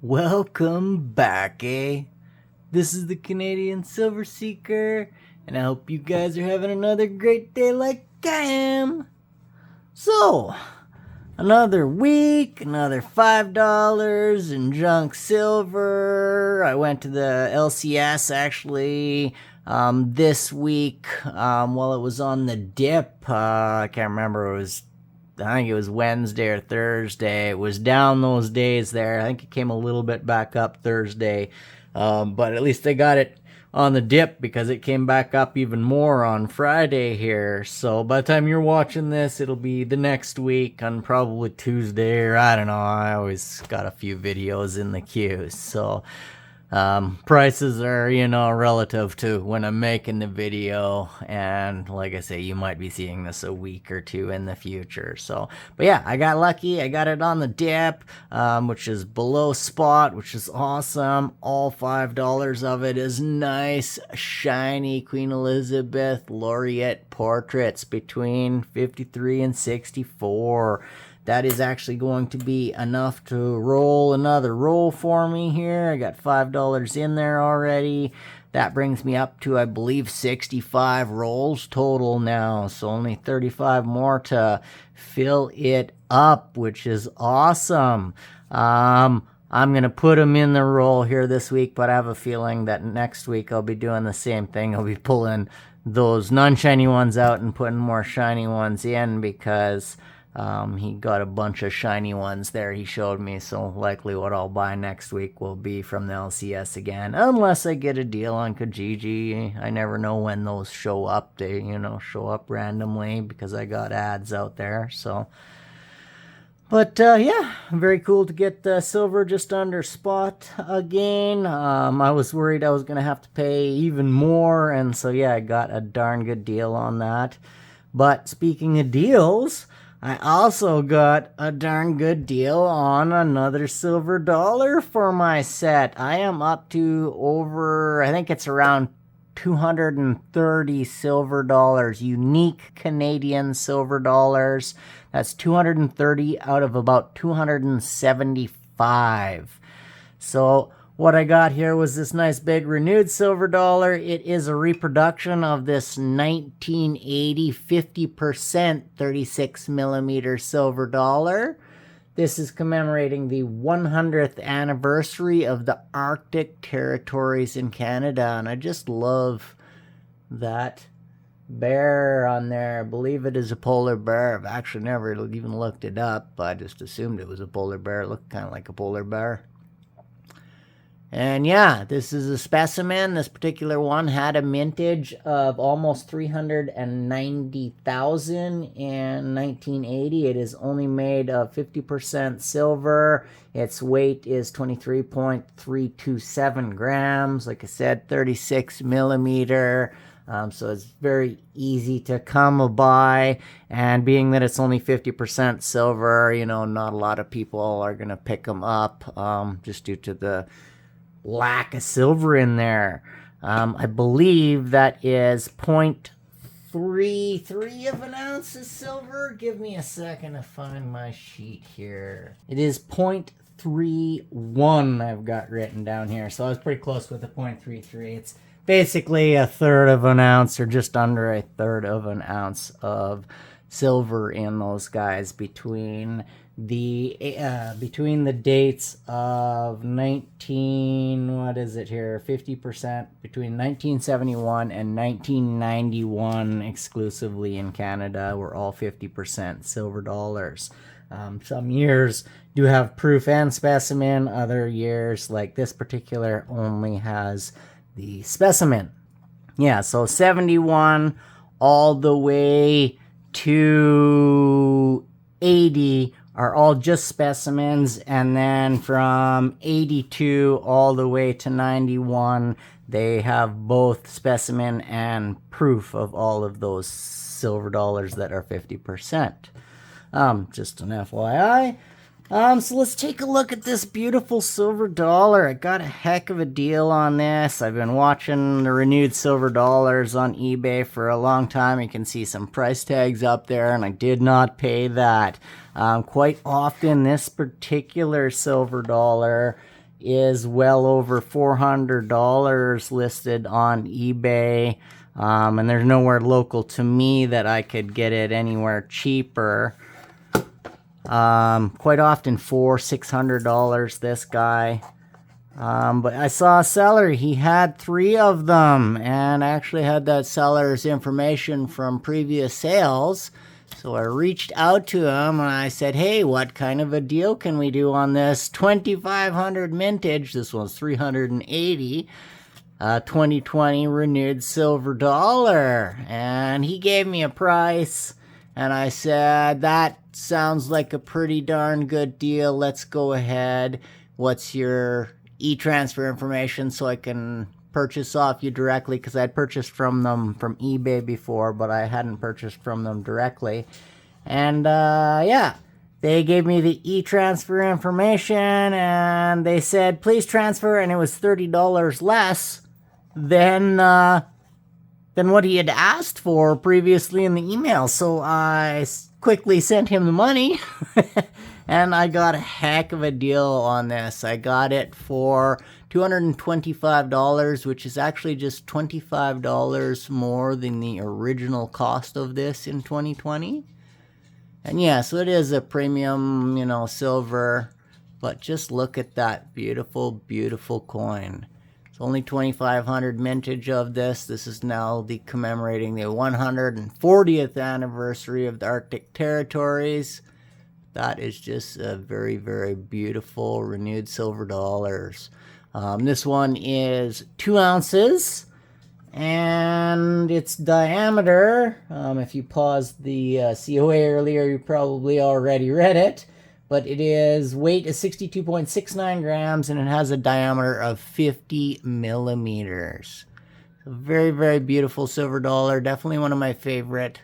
Welcome back, eh? This is the Canadian Silver Seeker, and I hope you guys are having another great day like I am. So, another week, another $5 in junk silver. I went to the LCS actually this week while it was on the dip. I can't remember, I think it was Wednesday or Thursday. It was down those days there. I think it came a little bit back up Thursday. But at least they got it on the dip because it came back up even more on Friday here. So by the time you're watching this, it'll be the next week on probably Tuesday, or I don't know. I always got a few videos in the queue. So prices are, relative to when I'm making the video, and like I say, you might be seeing this a week or two in the future. So, but yeah, I got lucky. I got it on the dip, which is below spot, which is awesome. All $5 of it is nice, shiny Queen Elizabeth Laureate portraits between 53 and 64. That is actually going to be enough to roll another roll for me here. I got $5 in there already. That brings me up to, I believe, 65 rolls total now. So only 35 more to fill it up, which is awesome. I'm going to put them in the roll here this week, but I have a feeling that next week I'll be doing the same thing. I'll be pulling those non-shiny ones out and putting more shiny ones in because he got a bunch of shiny ones there he showed me, so likely what I'll buy next week will be from the LCS again, unless I get a deal on Kijiji. I never know when those show up. They, show up randomly because I got ads out there, so. But, yeah, very cool to get the silver just under spot again. I was worried I was going to have to pay even more, and so, yeah, I got a darn good deal on that. But speaking of deals, I also got a darn good deal on another silver dollar for my set. I am up to over, I think it's around 230 silver dollars, unique Canadian silver dollars. That's 230 out of about 275. So what I got here was this nice big renewed silver dollar. It is a reproduction of this 1980 50% 36 millimeter silver dollar. This is commemorating the 100th anniversary of the Arctic territories in Canada, and I just love that bear on there. I believe it is a polar bear. I've actually never even looked it up, but I just assumed it was a polar bear. It looked kind of like a polar bear. And yeah, this is a specimen. This particular one had a mintage of almost 390,000 in 1980. It is only made of 50% silver. Its weight is 23.327 grams. Like I said, 36 millimeter. So it's very easy to come by. And being that it's only 50% silver, not a lot of people are going to pick them up just due to the lack of silver in there. I believe that is 0.33 of an ounce of silver. Give me a second to find my sheet here. It is 0.31 I've got written down here. So I was pretty close with the 0.33. It's basically a third of an ounce, or just under a third of an ounce of silver in those guys between the dates of 50% between 1971 and 1991 exclusively in Canada were all 50% silver dollars. Some years do have proof and specimen. Other years, like this particular, only has the specimen. Yeah, so 71 all the way to 80 are all just specimens, and then from 82 all the way to 91 they have both specimen and proof of all of those silver dollars that are 50%. Just an FYI. So let's take a look at this beautiful silver dollar. I got a heck of a deal on this. I've been watching the renewed silver dollars on eBay for a long time. You can see some price tags up there, and I did not pay that. Quite often, this particular silver dollar is well over $400 listed on eBay. And there's nowhere local to me that I could get it anywhere cheaper. Quite often $600 this guy. But I saw a seller, he had 3 of them, and I actually had that seller's information from previous sales. So I reached out to him and I said, hey, what kind of a deal can we do on this 2500 vintage? This one's 380. 2020 renewed silver dollar. And he gave me a price, and I said, that sounds like a pretty darn good deal. Let's go ahead. What's your e-transfer information so I can purchase off you directly? Because I'd purchased from them from eBay before, but I hadn't purchased from them directly. And yeah, they gave me the e-transfer information, and they said, please transfer, and it was $30 less than what he had asked for previously in the email. So I quickly sent him the money, and I got a heck of a deal on this. I got it for $225, which is actually just $25 more than the original cost of this in 2020. And yeah, so it is a premium, silver, but just look at that beautiful, beautiful coin. It's only 2500 vintage of this. This is now commemorating the 140th anniversary of the Arctic territories. That is just a very, very beautiful renewed silver dollars. This one is 2 ounces, and its diameter, if you paused the COA earlier, you probably already read it, but weight is 62.69 grams, and it has a diameter of 50 millimeters. A very, very beautiful silver dollar, definitely one of my favorite.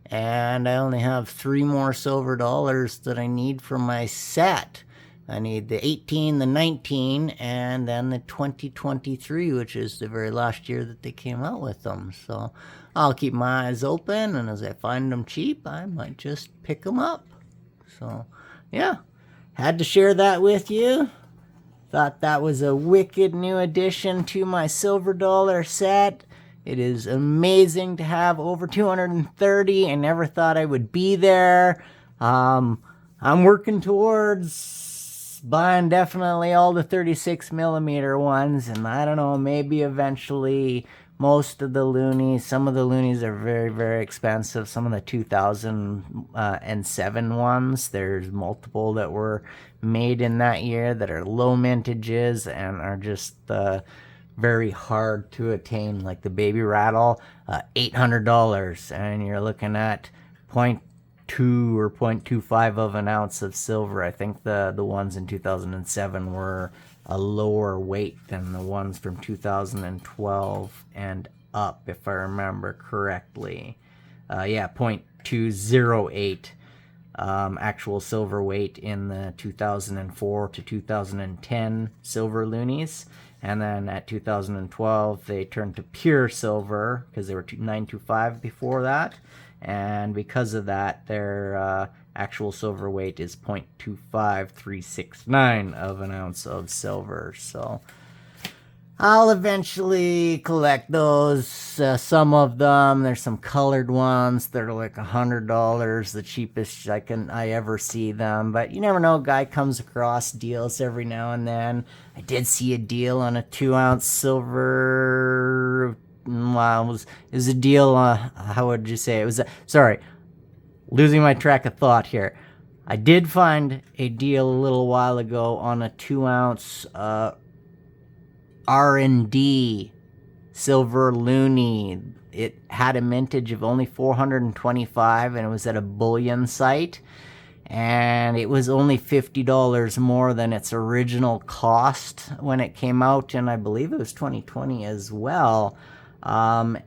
And I only have 3 more silver dollars that I need for my set. I need the 18, the 19, and then the 2023, which is the very last year that they came out with them. So I'll keep my eyes open, and as I find them cheap, I might just pick them up. So yeah, had to share that with you. Thought that was a wicked new addition to my silver dollar set. It is amazing to have over 230. I never thought I would be there. I'm working towards buying definitely all the 36 millimeter ones, and I don't know, maybe eventually most of the loonies. Some of the loonies are very, very expensive. Some of the 2007 ones, there's multiple that were made in that year that are low mintages and are just very hard to attain, like the baby rattle, $800, and you're looking at 0.2 or 0.25 of an ounce of silver. I think the ones in 2007 were a lower weight than the ones from 2012 and up, if I remember correctly. Yeah, 0.208 actual silver weight in the 2004 to 2010 silver loonies. And then at 2012, they turned to pure silver because they were 925 before that. And because of that, their actual silver weight is 0.25369 of an ounce of silver. So I'll eventually collect those. Some of them, there's some colored ones that are like $100, the cheapest I ever see them. But you never know, a guy comes across deals every now and then. I did see a deal on a 2-ounce silver. Well, it was a deal. How would you say it was? Sorry, losing my track of thought here. I did find a deal a little while ago on a 2-ounce R&D silver loonie. It had a mintage of only 425, and it was at a bullion site, and it was only $50 more than its original cost when it came out, and I believe it was 2020 as well. And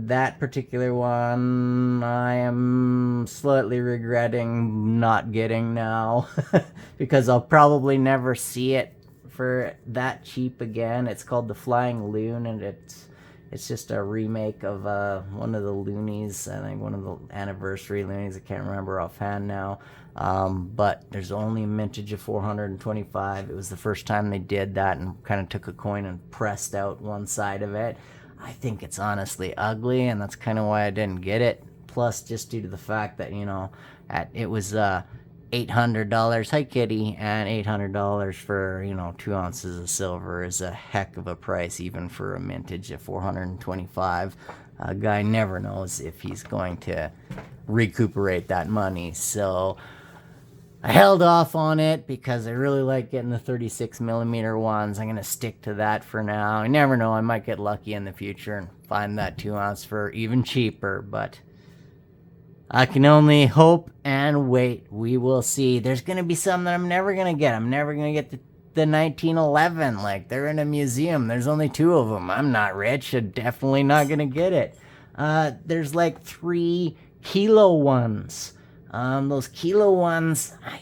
that particular one I am slightly regretting not getting now because I'll probably never see it for that cheap again. It's called the Flying Loon, and It's just a remake of one of the loonies. I think one of the anniversary loonies. I can't remember offhand now. But there's only a mintage of 425. It was the first time they did that and kind of took a coin and pressed out one side of it. I think it's honestly ugly, and that's kind of why I didn't get it. Plus, just due to the fact that, it was $800, hi kitty, and $800 for 2 ounces of silver is a heck of a price, even for a mintage of 425. A guy never knows if he's going to recuperate that money, so I held off on it because I really like getting the 36 millimeter ones. I'm gonna stick to that for now. I never know, I might get lucky in the future and find that 2 ounce for even cheaper, but I can only hope and wait. We will see. There's going to be some that I'm never going to get. I'm never going to get the 1911. Like, they're in a museum. There's only 2 of them. I'm not rich. I'm definitely not going to get it. There's like 3 kilo ones. Those kilo ones, I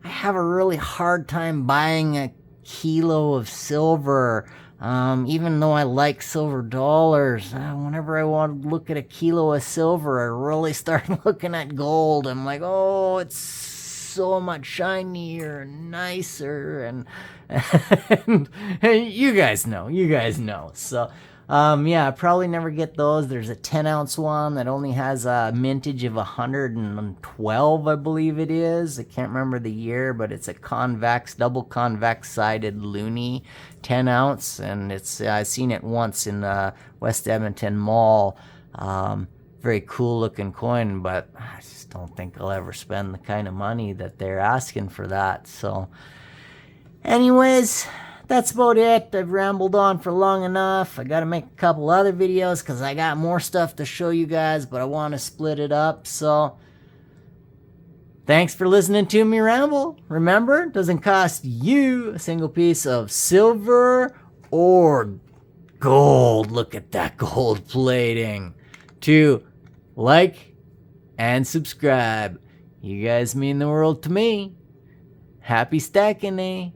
have a really hard time buying a kilo of silver. Even though I like silver dollars, whenever I want to look at a kilo of silver, I really start looking at gold. I'm like, oh, it's so much shinier and nicer, and you guys know. So, I probably never get those. There's a 10 ounce one that only has a mintage of 112, I believe it is. I can't remember the year, but it's a double convex sided loonie 10 ounce, and I've seen it once in West Edmonton Mall. Very cool looking coin, but I just don't think I'll ever spend the kind of money that they're asking for that. So anyways, that's about it. I've rambled on for long enough. I gotta make a couple other videos because I got more stuff to show you guys, but I want to split it up. So thanks for listening to me ramble. Remember, it doesn't cost you a single piece of silver or gold. Look at that gold plating. To like and subscribe. You guys mean the world to me. Happy stacking, eh?